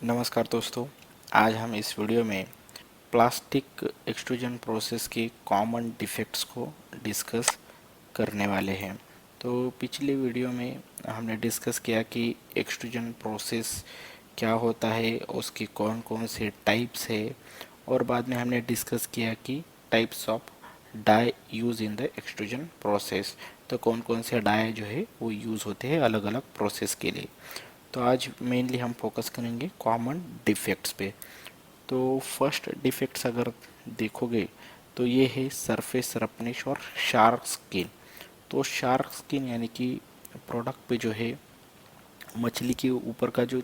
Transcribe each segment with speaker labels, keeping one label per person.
Speaker 1: नमस्कार दोस्तों। आज हम इस वीडियो में प्लास्टिक एक्सट्रूजन प्रोसेस के कॉमन डिफेक्ट्स को डिस्कस करने वाले हैं। तो पिछले वीडियो में हमने डिस्कस किया कि एक्सट्रूजन प्रोसेस क्या होता है, उसके कौन कौन से टाइप्स है, और बाद में हमने डिस्कस किया कि types of dye use in the extrusion process. तो कौन कौन से डाई जो है वो यूज़ होते हैं अलग अलग प्रोसेस के लिए। तो आज मेनली हम फोकस करेंगे कॉमन डिफेक्ट्स पे। तो फर्स्ट डिफेक्ट्स अगर देखोगे तो ये है सरफेस रफनेस और शार्प स्किन। तो शार्प स्किन यानी कि प्रोडक्ट पे जो है मछली के ऊपर का जो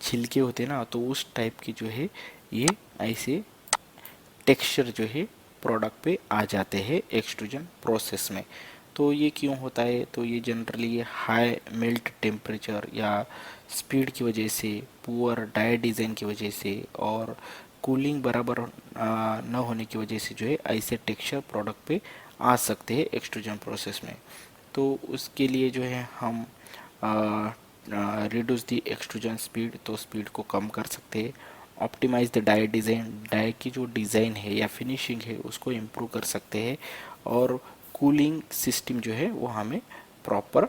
Speaker 1: छिलके होते हैं ना, तो उस टाइप की जो है ये ऐसे टेक्सचर जो है प्रोडक्ट पे आ जाते हैं एक्सट्रूजन प्रोसेस में। तो ये क्यों होता है? तो ये जनरली ये हाई मेल्ट टेम्परेचर या स्पीड की वजह से, पुअर डाई डिज़ाइन की वजह से और कूलिंग बराबर न होने की वजह से जो है ऐसे टेक्सचर प्रोडक्ट पे आ सकते हैं एक्सट्रूजन प्रोसेस में। तो उसके लिए जो है हम रिड्यूस दी एक्सट्रूजन स्पीड, तो स्पीड को कम कर सकते हैं। Optimise the die design, die की जो डिज़ाइन है या फिनिशिंग है उसको इम्प्रूव कर सकते हैं। और कूलिंग सिस्टम जो है वो हमें प्रॉपर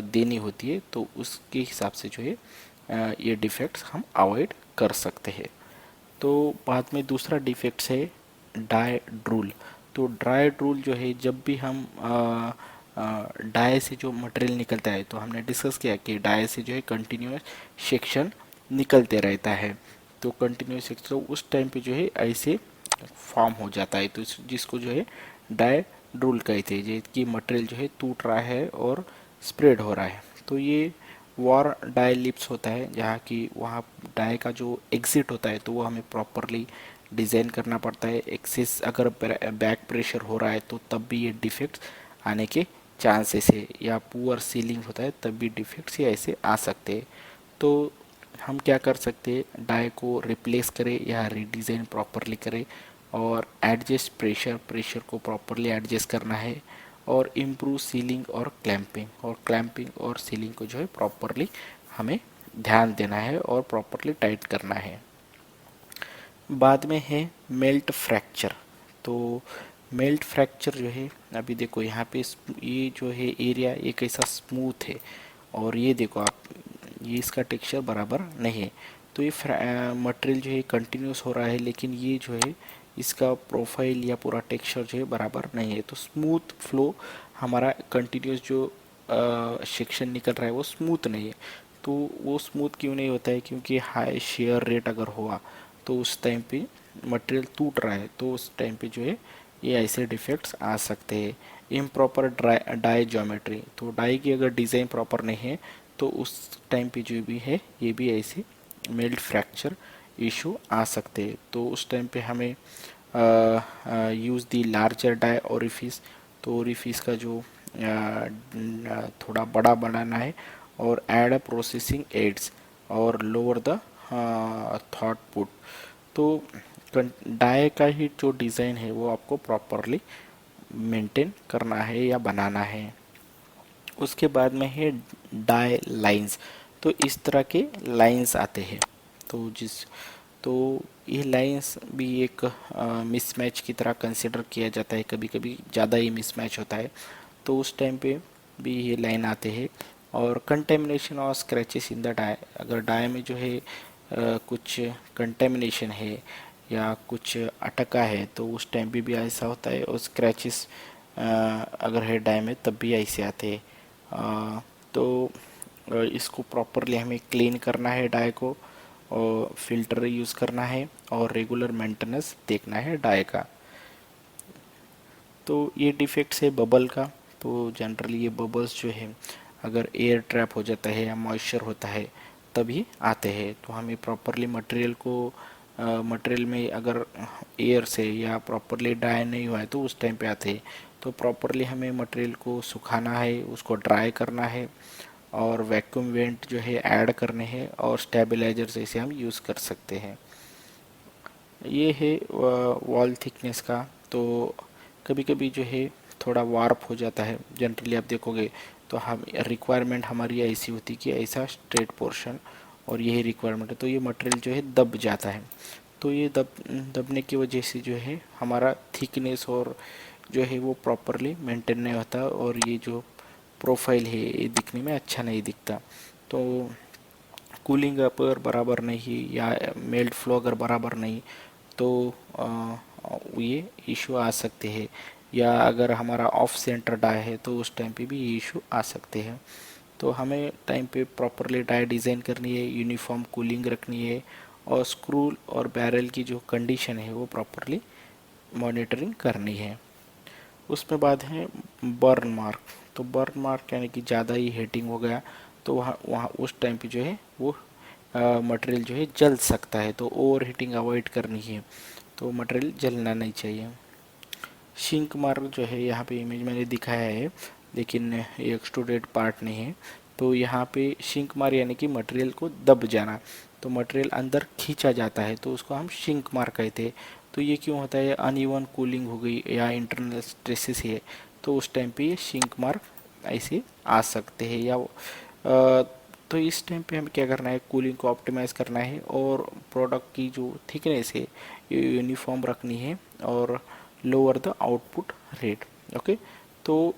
Speaker 1: देनी होती है, तो उसके हिसाब से जो है ये डिफेक्ट्स हम अवॉइड कर सकते हैं। तो बाद में दूसरा डिफेक्ट्स है डाई ड्रूल। तो ड्राई ड्रूल जो है, जब भी हम डाई से जो मटेरियल निकलता है, तो हमने डिस्कस किया कि डाई से जो है कंटिन्यूस सेक्शन निकलते रहता है। तो कंटिन्यूस सेक्शन तो उस टाइम पे जो है ऐसे फॉर्म हो जाता है, तो जिसको जो है डाई ड्रूल कहते हैं, जो कि मटेरियल जो है टूट रहा है और स्प्रेड हो रहा है। तो ये वॉर डाई लिप्स होता है, जहाँ की वहाँ डाई का जो एग्जिट होता है तो वो हमें प्रॉपरली डिज़ाइन करना पड़ता है। एक्सेस अगर बैक प्रेशर हो रहा है तो तब भी ये डिफेक्ट्स आने के चांसेस है, या पुअर सीलिंग होता है तब भी डिफेक्ट्स ये ऐसे आ सकते हैं। तो हम क्या कर सकते हैं, डाई को रिप्लेस करें या रीडिज़ाइन प्रॉपरली करें, और एडजस्ट प्रेशर को प्रॉपरली एडजस्ट करना है, और इम्प्रूव सीलिंग और क्लैंपिंग और सीलिंग को जो है प्रॉपरली हमें ध्यान देना है और प्रॉपरली टाइट करना है। बाद में है मेल्ट फ्रैक्चर। तो मेल्ट फ्रैक्चर जो है, अभी देखो यहाँ पे ये जो है एरिया ये कैसा स्मूथ है, और ये देखो आप, ये इसका टेक्सचर बराबर नहीं है। तो ये मटेरियल जो है कंटिन्यूस हो रहा है, लेकिन ये जो है इसका प्रोफाइल या पूरा टेक्सचर जो है बराबर नहीं है। तो स्मूथ फ्लो हमारा कंटिन्यूस जो सेक्शन निकल रहा है वो स्मूथ नहीं है। तो वो स्मूथ क्यों नहीं होता है? क्योंकि हाई शेयर रेट अगर हुआ तो उस टाइम पे मटेरियल टूट रहा है, तो उस टाइम पे जो है ये ऐसे डिफेक्ट्स आ सकते हैं। इम्प्रॉपर डाई ज्योमेट्री, तो डाई की अगर डिज़ाइन प्रॉपर नहीं है तो उस टाइम पे जो भी है ये भी ऐसे मेल्ट फ्रैक्चर इशू आ सकते हैं। तो उस टाइम पे हमें use the larger die orifice. तो ओरिफिस का जो थोड़ा बड़ा बनाना है, और ऐड अ प्रोसेसिंग एड्स और लोअर द थॉट पुट। तो डाई का ही जो डिज़ाइन है वो आपको प्रॉपरली मेंटेन करना है या बनाना है। उसके बाद में है डाई लाइंस। तो इस तरह के लाइंस आते हैं, तो तो ये लाइंस भी एक मिसमैच की तरह कंसिडर किया जाता है। कभी कभी ज़्यादा ही मिसमैच होता है, तो उस टाइम पे भी ये लाइन आते हैं। और कंटेमिनेशन और स्क्रैचेस इन द डाई, अगर डाई में जो है कुछ कंटेमिनेशन है या कुछ अटका है तो उस टाइम भी ऐसा होता है। और स्क्रैचेस अगर है डाई में तब भी ऐसे आते हैं। तो इसको प्रॉपरली हमें क्लीन करना है डाई को, और फिल्टर यूज़ करना है, और रेगुलर मेंटेनेंस देखना है डाई का। तो ये डिफेक्ट्स है बबल का। तो जनरली ये बबल्स जो है अगर एयर ट्रैप हो जाता है या मॉइस्चर होता है तभी आते हैं। तो हमें प्रॉपरली मटेरियल में अगर एयर से या प्रॉपरली ड्राई नहीं हुआ है तो उस टाइम पे आते हैं। तो प्रॉपरली हमें मटेरियल को सुखाना है, उसको ड्राई करना है, और वैक्यूम वेंट जो है ऐड करने हैं, और स्टेबलाइजर जैसे हम यूज़ कर सकते हैं। ये है वॉल थिकनेस का। तो कभी कभी जो है थोड़ा वार्प हो जाता है। जनरली आप देखोगे तो हम रिक्वायरमेंट हमारी ऐसी होती कि ऐसा स्ट्रेट पोर्शन और यही रिक्वायरमेंट है, तो ये मटेरियल जो है दब जाता है। तो ये दबने की वजह से जो है हमारा थिकनेस और जो है वो प्रॉपरली मेंटेन नहीं होता, और ये जो प्रोफाइल है ये दिखने में अच्छा नहीं दिखता। तो कूलिंग अगर बराबर नहीं या मेल्ट फ्लो अगर बराबर नहीं तो ये इशू आ सकते हैं। या अगर हमारा ऑफ सेंटर डाई है तो उस टाइम पे भी ये इशू आ सकते हैं। तो हमें टाइम पे प्रॉपरली डाई डिज़ाइन करनी है, यूनिफॉर्म कूलिंग रखनी है, और स्क्रू और बैरल की जो कंडीशन है वो प्रॉपरली मॉनिटरिंग करनी है। उसमें बाद है बर्न मार्क। तो बर्न मार्क यानी कि ज़्यादा ही हीटिंग हो गया तो वहाँ वहाँ उस टाइम पे जो है वो मटेरियल जो है जल सकता है, तो ओवर हीटिंग अवॉइड करनी है, तो मटेरियल जलना नहीं चाहिए। शिंक मार्क जो है यहाँ पे इमेज मैंने दिखाया है, लेकिन ये एक्सट्रूडेड पार्ट नहीं है। तो यहाँ पे शिंक मार यानी कि मटेरियल को दब जाना, तो मटेरियल अंदर खींचा जाता है तो उसको हम शिंक मार कहते हैं। तो ये क्यों होता है, अनइवन कूलिंग हो गई या इंटरनल स्ट्रेसेस है, तो उस टाइम पे ये शिंक मार्क ऐसे आ सकते हैं। या तो इस टाइम पे हमें क्या करना है, कूलिंग को ऑप्टिमाइज़ करना है, और प्रोडक्ट की जो थिकनेस है ये यूनिफॉर्म रखनी है, और lower the output rate. Okay, तो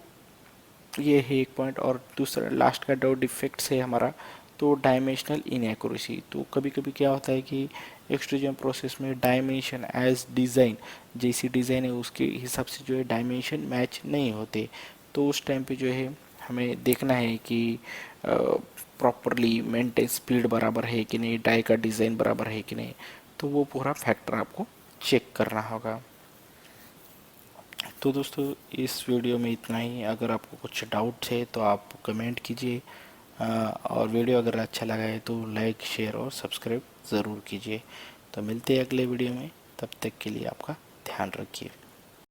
Speaker 1: ये है एक पॉइंट। और दूसरा लास्ट का जो डिफेक्ट्स है हमारा, तो डायमेंशनल इनएक्यूरेसी। तो कभी कभी क्या होता है कि एक्सट्रूजन प्रोसेस में डायमेंशन एज डिज़ाइन, जैसी डिज़ाइन है उसके हिसाब से जो है डायमेंशन मैच नहीं होते, तो उस टाइम पे जो है हमें देखना है कि प्रॉपरली मेंटेन स्पीड बराबर है कि नहीं, डाई का डिज़ाइन बराबर है कि नहीं, तो वो पूरा फैक्टर आपको चेक करना होगा। तो दोस्तों इस वीडियो में इतना ही। अगर आपको कुछ डाउट्स है तो आप कमेंट कीजिए, और वीडियो अगर अच्छा लगा है तो लाइक शेयर और सब्सक्राइब ज़रूर कीजिए। तो मिलते हैं अगले वीडियो में, तब तक के लिए आपका ध्यान रखिए।